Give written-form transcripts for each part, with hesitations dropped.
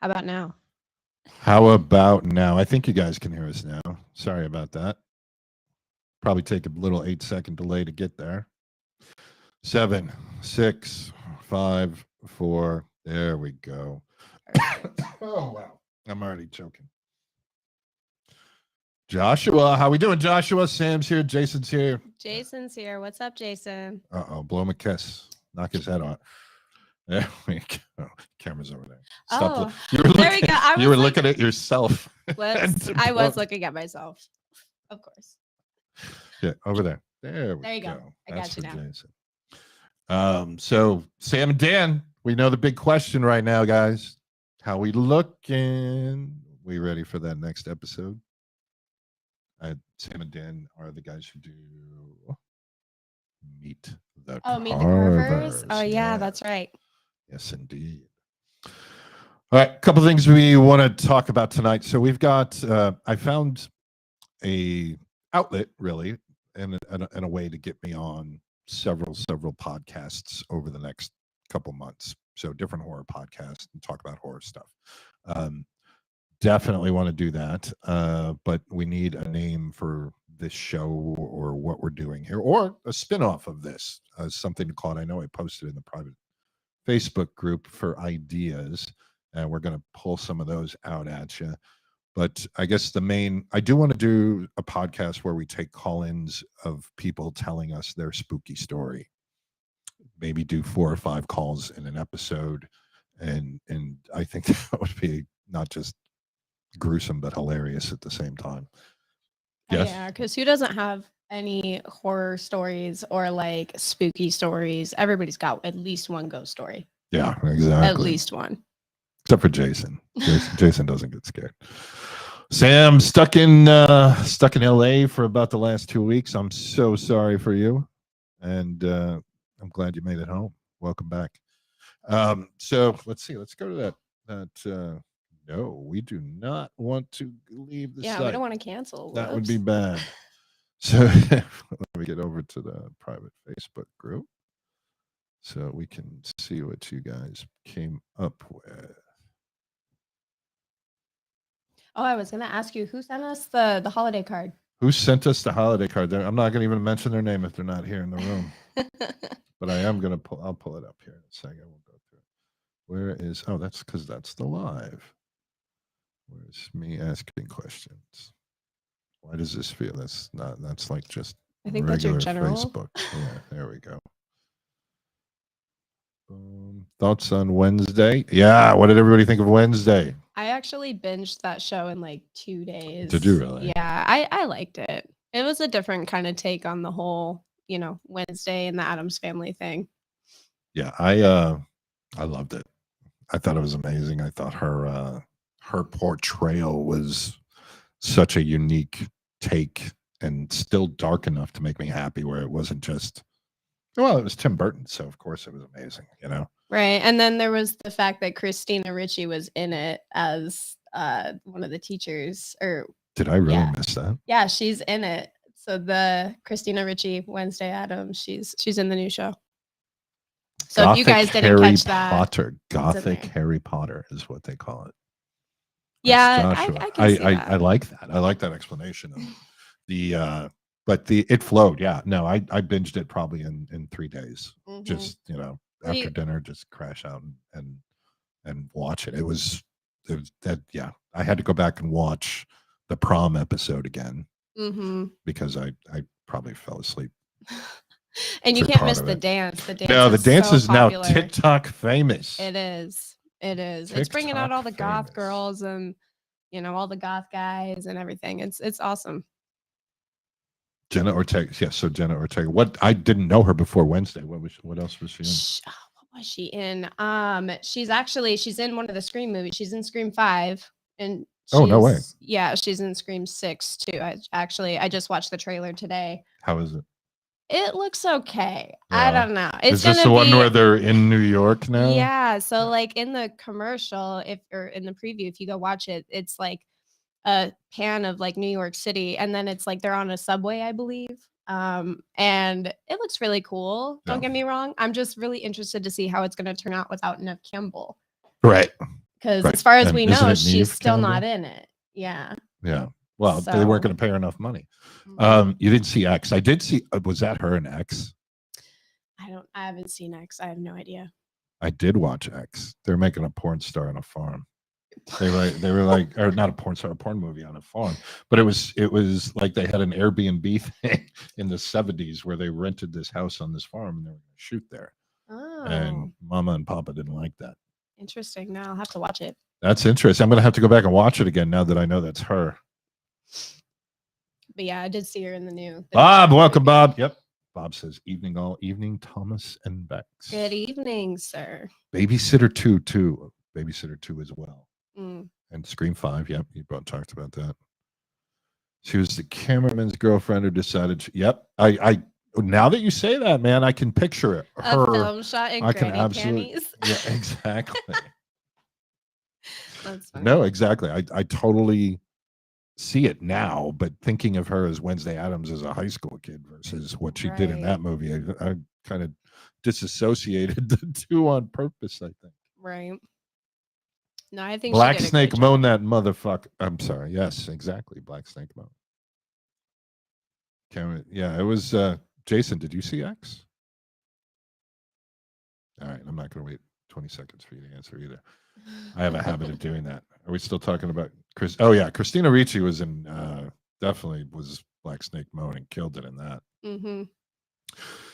How about now? How about now? I think you guys can hear us now. Sorry about that. Probably take a little 8-second delay to get there. 7, 6, 5, 4. There we go. Oh, wow. I'm already choking. Joshua, how we doing, Joshua? Sam's here. Jason's here. Jason's here. What's up, Jason? Uh-oh. Blow him a kiss. Knock his head off. There we go. Camera's over there. Oh, you were there we go. You were looking at yourself. Whoops. I was looking at myself. Of course. Yeah, over there. There you go. I That's got you now. Jason. So Sam and Dan, we know the big question right now, guys. How we looking? We ready for that next episode? Sam and Dan are the guys who do Meet the Carvers. Oh yeah, that's right. Yes, indeed. All right, a couple things we want to talk about tonight. So we've got. I found a outlet really, and a way to get me on several podcasts over the next couple months. So different horror podcasts and talk about horror stuff. Definitely want to do that, but we need a name for this show or what we're doing here, or a spin-off of this, something to call it. I know I posted in the private Facebook group for ideas, and we're going to pull some of those out at you. But I guess I do want to do a podcast where we take call-ins of people telling us their spooky story. Maybe do 4 or 5 calls in an episode, and I think that would be not just gruesome but hilarious at the same time. Yes? Yeah, because who doesn't have any horror stories or like spooky stories? Everybody's got at least one ghost story. Yeah, exactly. At least one. Except for Jason. Jason doesn't get scared. Sam, stuck in LA for about the last 2 weeks. I'm so sorry for you, and I'm glad you made it home. Welcome back. So let's see. Let's go to that. No, we do not want to leave the site. Yeah, we don't want to cancel. That would be bad. So let me get over to the private Facebook group so we can see what you guys came up with. Oh, I was going to ask you, who sent us the holiday card? Who sent us the holiday card? I'm not going to even mention their name if they're not here in the room. But I am going to I'll pull it up here in a second. We'll go through it. Where is, that's because that's the live. Where's me asking questions? Why does this feel that's like just I think that's your general Facebook. Yeah, there we go. Thoughts on Wednesday? Yeah, what did everybody think of Wednesday? I actually binged that show in like 2 days. Did you really? Yeah, I liked it. It was a different kind of take on the whole, Wednesday and the Addams Family thing. Yeah, I loved it. I thought it was amazing. I thought her portrayal was such a unique take and still dark enough to make me happy, where it wasn't just, well, it was Tim Burton, so of course it was amazing, Right. And then there was the fact that Christina Ricci was in it as one of the teachers. Or did I really miss that? Yeah, she's in it. So the Christina Ricci, Wednesday Addams, she's in the new show. So Gothic if you guys didn't Harry catch that, Potter, Gothic Harry Potter is what they call it. Yeah, I can see that. I like that. I like that explanation of the but it flowed. Yeah, no, I binged it probably in 3 days. Mm-hmm. Just after dinner, just crash out and watch it. It was that. Yeah, I had to go back and watch the prom episode again because I probably fell asleep. And you can't miss the dance. The dance. No, the dance is now TikTok famous. It is. It's bringing out all the goth girls and all the goth guys and everything. It's awesome. Jenna Ortega. Yes, so Jenna Ortega. What, I didn't know her before Wednesday. What else was she in? What was she in? She's in one of the Scream movies. She's in Scream 5 and no way. Yeah, she's in Scream 6 too. I just watched the trailer today. How is it? It looks okay. I don't know. Is this the one where they're in New York now? Yeah. So like in the commercial, or in the preview, if you go watch it, it's like a pan of like New York City, and then it's like they're on a subway, I believe. And it looks really cool. Don't get me wrong. I'm just really interested to see how it's going to turn out without Neve Campbell. Right. Because Right. as far as And we isn't know, it she's Neve still Campbell? not in it. Yeah. Yeah. Well, they weren't So going to pay her enough money. mhm. You didn't see X. I did see. Was that her in X? I haven't seen X. I have no idea. I did watch X. They're making a porn star on a farm. They were like, or not a porn star, a porn movie on a farm. But it was like they had an Airbnb thing in the 70s where they rented this house on this farm and they were going to shoot there. Oh, And Mama and Papa didn't like that. interesting. Now I'll have to watch it. That's interesting. I'm going to have to go back and watch it again now that I know that's her. But yeah, I did see her in the new. Bob, movie. welcome, Bob. Yep. Bob says, evening all evening, Thomas and Bex. Good evening, sir. Babysitter 2, too. Babysitter 2 as well. Mm. And Scream 5. Yep. You both talked about that. She was the cameraman's girlfriend who decided. Yep. I now that you say that, man, I can picture it. A film shot in granny panties. Yeah, exactly. That's funny. No, exactly. I totally see it now, but thinking of her as Wednesday Addams as a high school kid versus what she did in that movie, I kind of disassociated the two on purpose, I think. Right. No, I think Black she did a Snake great Moan job. that motherfucker. I'm sorry. Yes, exactly. Black Snake Moan. Yeah, it was Jason, did you see X? All right, I'm not going to wait 20 seconds for you to answer either. I have a habit of doing that. Are we still talking about Chris? Oh yeah, Christina Ricci was in definitely was Black Snake Moan and killed it in that. Mm-hmm.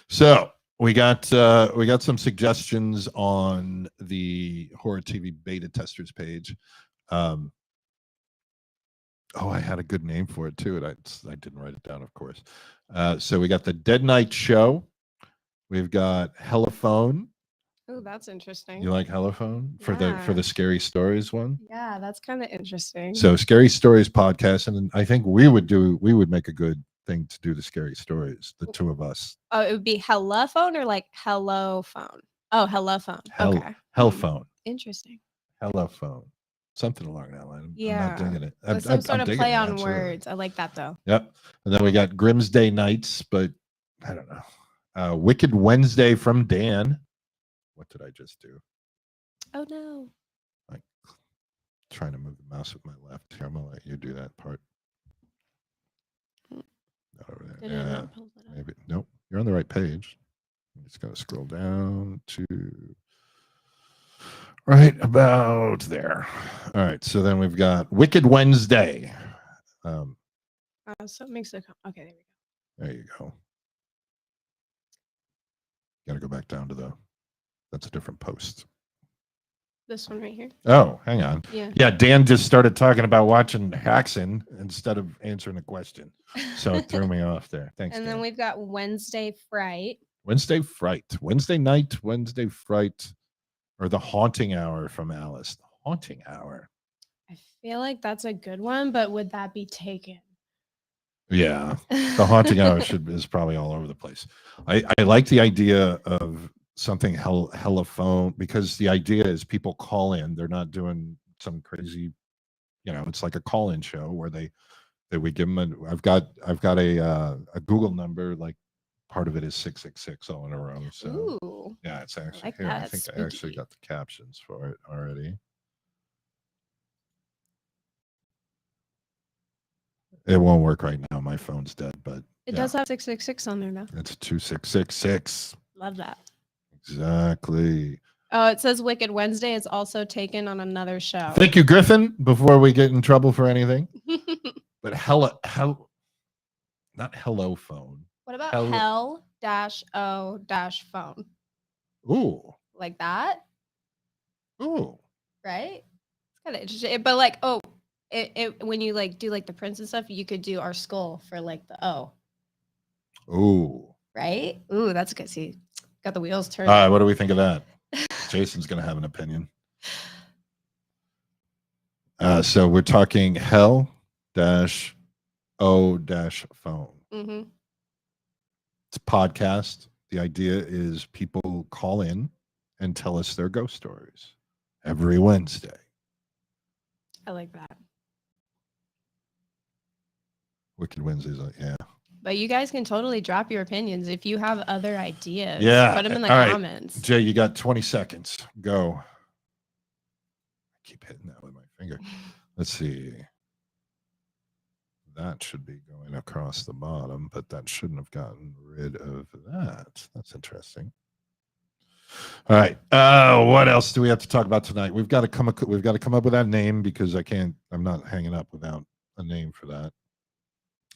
So we got some suggestions on the Horror TV beta testers page. Oh, I had a good name for it too, and I didn't write it down, of course. So we got the Dead Night Show. We've got Hellophone. Oh, that's interesting. You like Hellophone for Yeah. the scary stories one? Yeah, that's kind of interesting. So Scary Stories podcast, and I think we would make a good thing to do the scary stories, the two of us. Oh, it would be Hello Phone or like Hello Phone? Oh, Hello Phone. Okay. Hellphone. Interesting. Hellophone. Something along that line. Yeah. I'm not digging it. With some sort I'm of digging play it, on absolutely. words. I like that though. Yep. And then we got Grimsday Nights, but I don't know. Wicked Wednesday from Dan. What did I just do? Oh no. Like trying to move the mouse with my left. Here, I'm gonna let you do that part. Over there. Yeah. Maybe nope. You're on the right page. I'm just gonna scroll down to right about there. All right. So then we've got Wicked Wednesday. So it makes it okay. There we go. There you go. Got to go back down to that's a different post. This one right here. Oh, hang on. Yeah. Yeah, Dan just started talking about watching Haxon instead of answering a question. So it threw me off there. Thanks. And Dan. then we've got Wednesday Fright. Wednesday Fright. Wednesday night, Wednesday Fright, or the Haunting Hour from Alice. The Haunting Hour. I feel like that's a good one, but would that be taken? Yeah. The Haunting Hour is probably all over the place. I like the idea of something Hellophone, because the idea is people call in. They're not doing some crazy, it's like a call-in show where we give them I've got a Google number, like part of it is 666 all in a row. So ooh, yeah, it's actually like here. I that. think I actually got the captions for it already. It won't work right now. My phone's dead, but it does have 666 on there though. It's 2666. Love that. Exactly. Oh, it says Wicked Wednesday is also taken on another show. Thank you, Griffin. Before we get in trouble for anything, but not Hello Phone. What about Hell-O-Phone? Ooh, like that? Ooh, right? It's kind of interesting, but like, it when you like do like the Prince and stuff, you could do our skull for like the O. Ooh, right? Ooh, that's good. See, got the wheels turning. All right, what do we think of that? Jason's gonna have an opinion. So we're talking Hell-O-Phone. Mm-hmm. It's a podcast. The idea is people call in and tell us their ghost stories every Wednesday. I like that. Wicked Wednesdays, yeah. But you guys can totally drop your opinions if you have other ideas. Yeah, put them in the all comments. Right. Jay, you got 20 seconds. Go. keep hitting that with my finger. Let's see. That should be going across the bottom, but that shouldn't have gotten rid of that. That's interesting. All right. What else do we have to talk about tonight? We've got to come up with that name because I'm not hanging up without a name for that.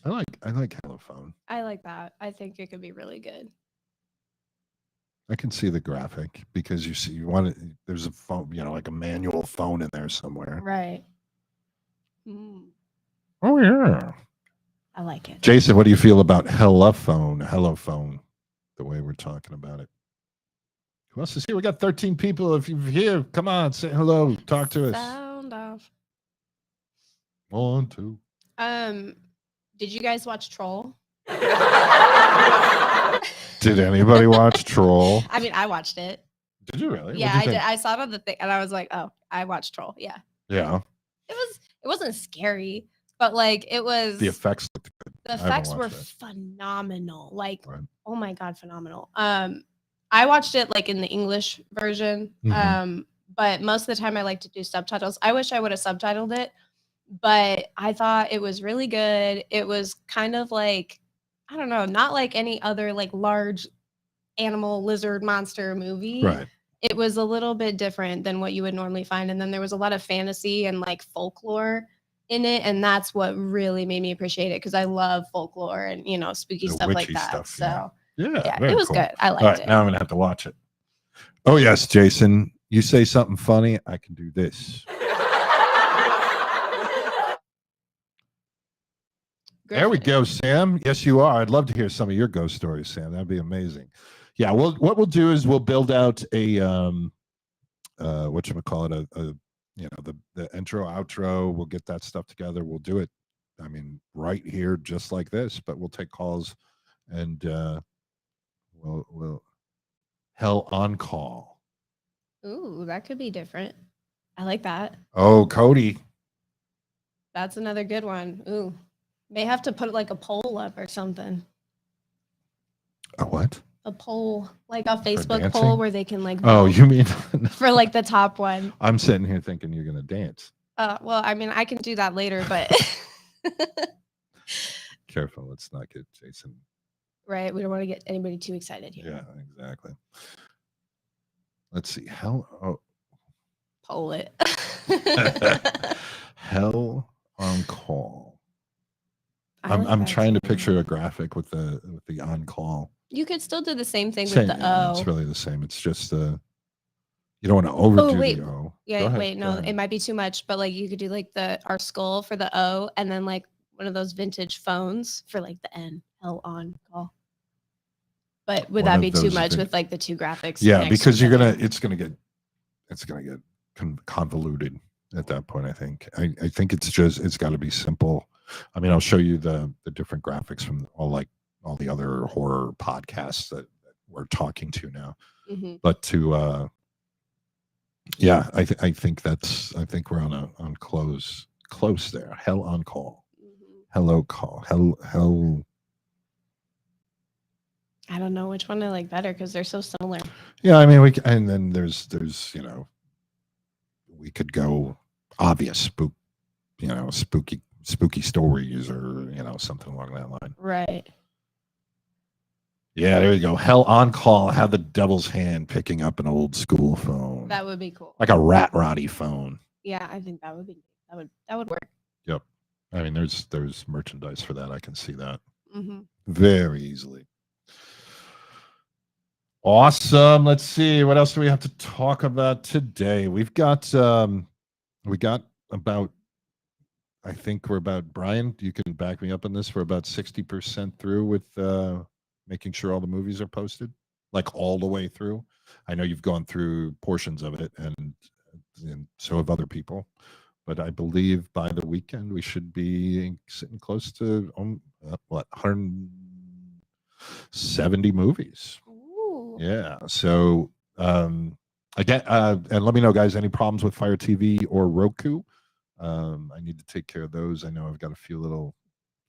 I like Hello Phone. I like that. I think it could be really good. I can see the graphic because there's a phone, like a manual phone in there somewhere. Right. Mm. Oh yeah. I like it. Jason, what do you feel about Hello Phone, the way we're talking about it? Who else is here? We got 13 people. If you're here, come on, say hello. Talk to us. Sound off. 1, 2. Did you guys watch Troll? Did anybody watch Troll? I mean, I watched it. Did you really? Yeah, I did. I saw it on the thing, and I was like, "Oh, I watched Troll." Yeah. Yeah. It wasn't scary, but like it was. The effects looked good. The effects were phenomenal. Like, oh my god, phenomenal. I watched it like in the English version. Mm-hmm. But most of the time I like to do subtitles. I wish I would have subtitled it, but I thought it was really good. It was kind of like, I don't know, not like any other like large animal lizard monster movie. Right. It was a little bit different than what you would normally find. And then there was a lot of fantasy and like folklore in it. And that's what really made me appreciate it because I love folklore and, spooky stuff like that. Stuff, so yeah, it was cool. good. I liked All right, it. Now I'm going to have to watch it. Oh, yes, Jason. You say something funny, I can do this. There we go, Sam. Yes, you are. I'd love to hear some of your ghost stories, Sam. That'd be amazing. Yeah, what we'll do is we'll build out a whatchamacallit, the intro, outro. We'll get that stuff together. We'll do it, I mean, right here, just like this, but we'll take calls and we'll Hell on Call. Ooh, that could be different. I like that. Oh, Cody. That's another good one. Ooh. May have to put like a poll up or something. A what? A poll, like a Facebook poll where they can like vote. Oh, you mean for like the top one. I'm sitting here thinking you're gonna dance. Well, I mean, I can do that later, but careful, let's not get Jason. Right, we don't want to get anybody too excited here. Yeah, exactly. Let's see. Poll it. Hell on Call. I'm trying to picture a graphic with the on call. You could still do the same thing with the O. It's really the same. It's just you don't want to overdo the O. Yeah, wait, no, it might be too much, but like you could do like our skull for the O and then like one of those vintage phones for like the N. Hell on Call. But would that be too much with like the two graphics? Yeah, because it's gonna get convoluted at that point. I think it's got to be simple. I mean, I'll show you the different graphics from all the other horror podcasts that we're talking to now. Mm-hmm. But I think we're on close there. Hell on Call. Mm-hmm. Hello Call. Hell. I don't know which one I like better because they're so similar. Yeah, I mean and then there's we could go obvious spooky stories or something along that line. Right. Yeah, there you go. Hell on Call. Have the devil's hand picking up an old school phone. That would be cool. Like a rat roddy phone. Yeah, I think that would work. Yep. I mean, there's merchandise for that. I can see that very easily. Awesome. Let's see. What else do we have to talk about today? We got about, I think we're about, Brian, you can back me up on this. We're about 60% through with making sure all the movies are posted, like all the way through. I know you've gone through portions of it, and so have other people. But I believe by the weekend we should be sitting close to 170 movies. Ooh. Yeah. So again, and let me know, guys, any problems with Fire TV or Roku? I need to take care of those. I know I've got a few little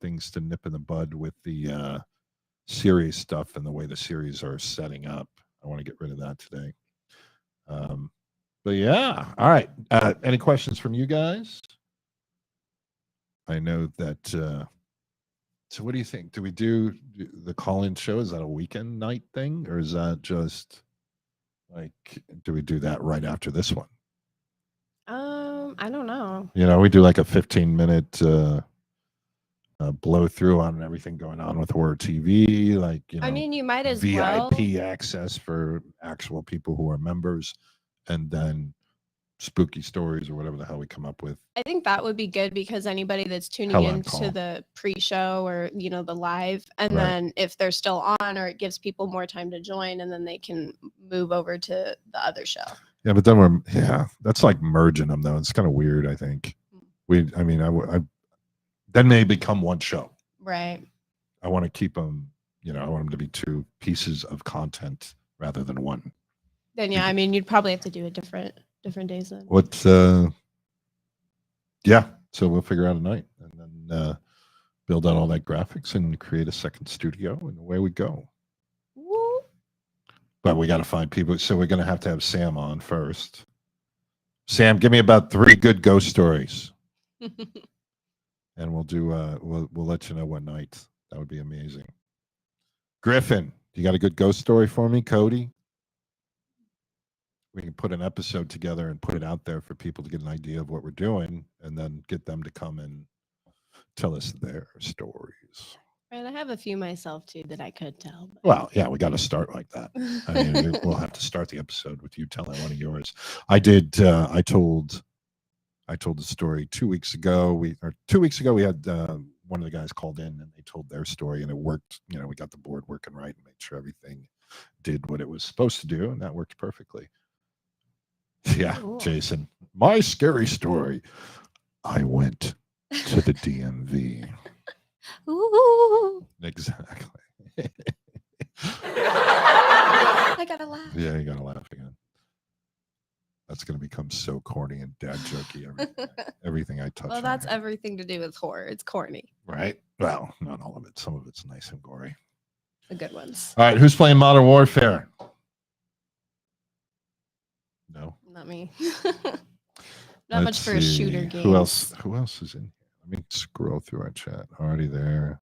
things to nip in the bud with the series stuff and the way the series are setting up. I want to get rid of that today. But yeah, all right. Any questions from you guys? I know that. So, what do you think? Do we do the call-in show? Is that a weekend night thing, or is that just like? Do we do that right after this one? I don't know. We do like a 15-minute blow through on everything going on with horror TV, like I mean, you might as well. VIP access for actual people who are members, and then spooky stories or whatever the hell we come up with. I think that would be good because anybody that's tuning Hell on into call. the pre-show or the live, and Right. then if they're still on, or it gives people more time to join, and then they can move over to the other show. Yeah, but then that's like merging them though. It's kind of weird. I think I then they become one show. Right. I want to keep them. I want them to be two pieces of content rather than one. Then yeah, I mean, you'd probably have to do it different days then. Yeah, so we'll figure out a night and then build out all that graphics and create a second studio, and away we go. Woo. But we got to find people, so we're going to have Sam on first. Sam, give me about 3 good ghost stories, and we'll do. We'll let you know what night. That would be amazing. Griffin, you got a good ghost story for me, Cody? We can put an episode together and put it out there for people to get an idea of what we're doing, and then get them to come and tell us their stories. And I have a few myself too that I could tell. But... Well, yeah, we got to start like that. I mean, we'll have to start the episode with you telling one of yours. I did. I told the story 2 weeks ago. 2 weeks ago, we had one of the guys called in and they told their story, and it worked. We got the board working right and made sure everything did what it was supposed to do, and that worked perfectly. Yeah, cool. Jason, my scary story. I went to the DMV. Ooh. Exactly. I gotta laugh. Yeah, you gotta laugh again. That's gonna become so corny and dad jokey. Everything I touch. Well, that's everything to do with horror. It's corny. Right. Well, not all of it. Some of it's nice and gory. The good ones. All right, who's playing Modern Warfare? No. Not me. Not much for a shooter game. Who else is in here? Let me scroll through our chat. Already there.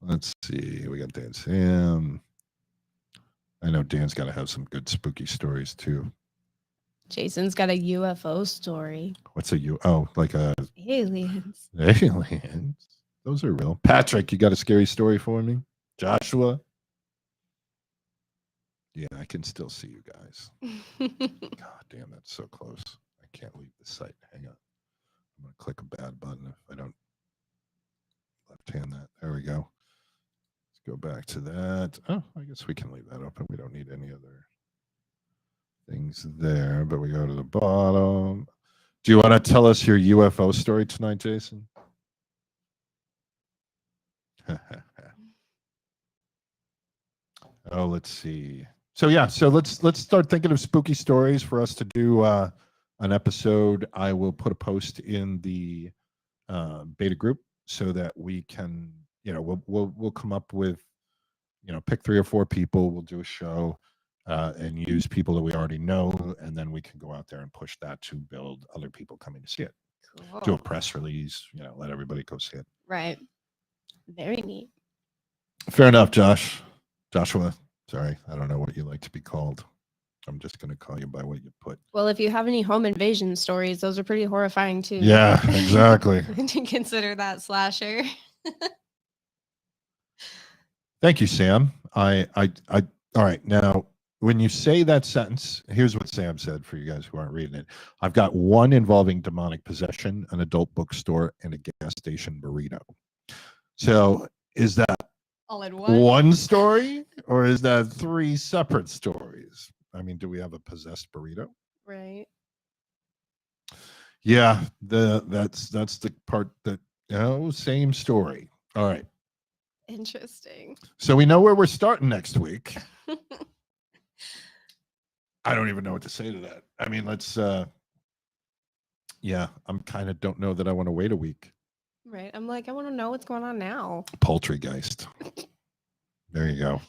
Let's see. We got Dan Sam. I know Dan's got to have some good spooky stories too. Jason's got a UFO story. What's a Oh, like a aliens. Aliens. Those are real. Patrick, you got a scary story for me? Joshua? Yeah, I can still see you guys. God damn, that's so close. I can't leave the site. Hang on. I'm going to click a bad button if I don't left hand that. There we go. Let's go back to that. Oh, I guess we can leave that open. We don't need any other things there, but we go to the bottom. Do you want to tell us your UFO story tonight, Jason? Oh, let's see. So let's start thinking of spooky stories for us to do an episode. I will put a post in the beta group so that we can, we'll come up with, pick 3 or 4 people. We'll do a show and use people that we already know, and then we can go out there and push that to build other people coming to see it. Cool. Do a press release, let everybody go see it. Right. Very neat. Fair enough, Joshua. Sorry, I don't know what you like to be called. I'm just going to call you by what you put. Well, if you have any home invasion stories, those are pretty horrifying too. Yeah, exactly. To consider that slasher. Thank you, Sam. All right. Now, when you say that sentence, here's what Sam said for you guys who aren't reading it. I've got one involving demonic possession, an adult bookstore, and a gas station burrito. So is that all in one? One story, or is that 3 separate stories? I mean, do we have a possessed burrito? Right. Yeah, that's the part that same story. All right. Interesting. So we know where we're starting next week. I don't even know what to say to that. I mean, let's I'm kind of don't know that I want to wait a week. Right. I'm like, I want to know what's going on now. Poultrygeist. There you go.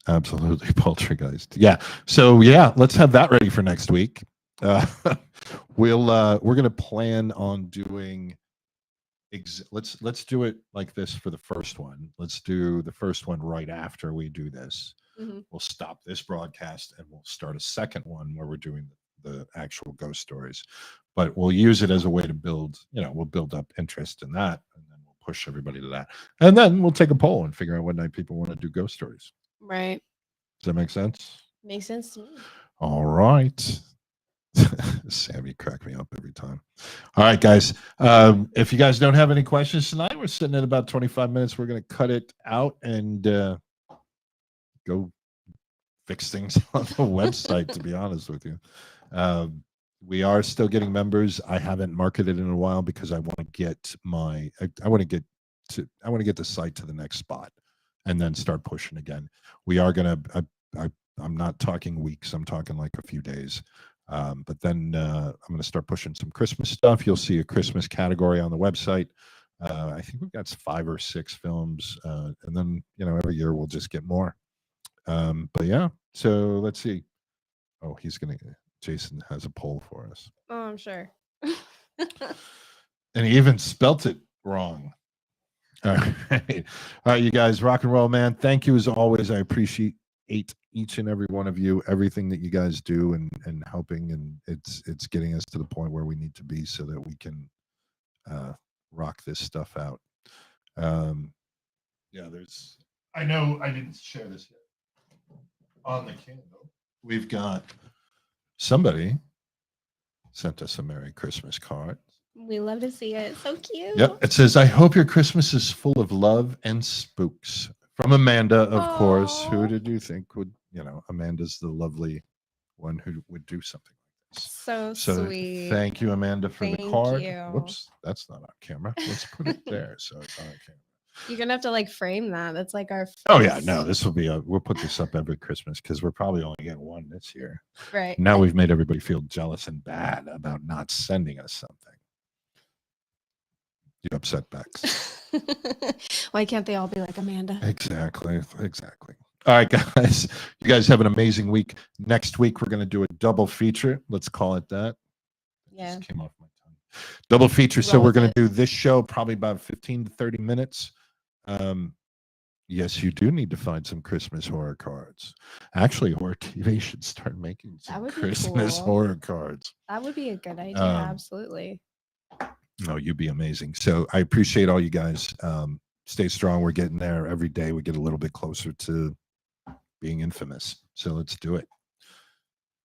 Absolutely, poltergeist. Yeah. So yeah, let's have that ready for next week. Uh, we're gonna plan on doing. Let's do it like this for the first one. Let's do the first one right after we do this. Mhm. We'll stop this broadcast and we'll start a second one where we're doing the actual ghost stories. But we'll use it as a way to build. We'll build up interest in that, and then we'll push everybody to that, and then we'll take a poll and figure out what night people want to do ghost stories. Right. Does that make sense? Makes sense to me. All right. Sammy crack me up every time. All right, guys. If you guys don't have any questions tonight, we're sitting at about 25 minutes. We're going to cut it out and go fix things on the website, to be honest with you. We are still getting members. I haven't marketed in a while because I want to get I want to get the site to the next spot and then start pushing again. We are going to I'm not talking weeks. I'm talking like a few days. But then I'm going to start pushing some Christmas stuff. You'll see a Christmas category on the website. I think we've got 5 or 6 films, and then every year we'll just get more. But yeah, so let's see. Oh, Jason has a poll for us. Oh, I'm sure. And he even spelt it wrong. All right. All right, you guys, rock and roll, man. Thank you as always. I appreciate each and every one of you, everything that you guys do and helping, and it's getting us to the point where we need to be so that we can rock this stuff out. Yeah, I know I didn't share this yet. On the candle, we've got somebody sent us a Merry Christmas card. We love to see it. So cute. Yep. It says, I hope your Christmas is full of love and spooks. From Amanda, of course. Who did you think would, Amanda's the lovely one who would do something like this. So sweet. Thank you, Amanda, for the Thank card. you. Whoops, that's not on camera. Let's put it there so it's on camera. You're gonna have to like frame that. That's like our Oh yeah, no, this will be we'll put this up every Christmas because we're probably only getting one this year. Right. Now we've made everybody feel jealous and bad about not sending us something. You upset Bex. Why can't they all be like Amanda? Exactly. All right, guys. You guys have an amazing week. Next week we're gonna do a double feature. Let's call it that. Yeah. Just came off my tongue. Double feature. So we're gonna do this show probably about 15 to 30 minutes. Yes, you do need to find some Christmas horror cards. Actually, Horror TV should start making some Christmas horror cards. That would be a good idea. Absolutely. No, you'd be amazing. So I appreciate all you guys. Stay strong. We're getting there every day. We get a little bit closer to being infamous. So let's do it.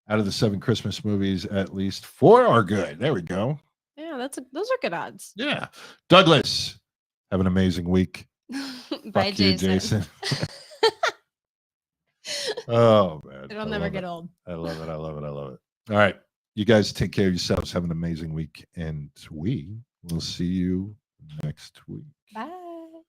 Out of the 7 Christmas movies, at least 4 are good. There we go. Yeah, those are good odds. Yeah. Douglas, have an amazing week. Bye, Fuck you, Jason. Oh, man. It'll never get old. I love it. All right. You guys take care of yourselves. Have an amazing week. And we will see you next week. Bye.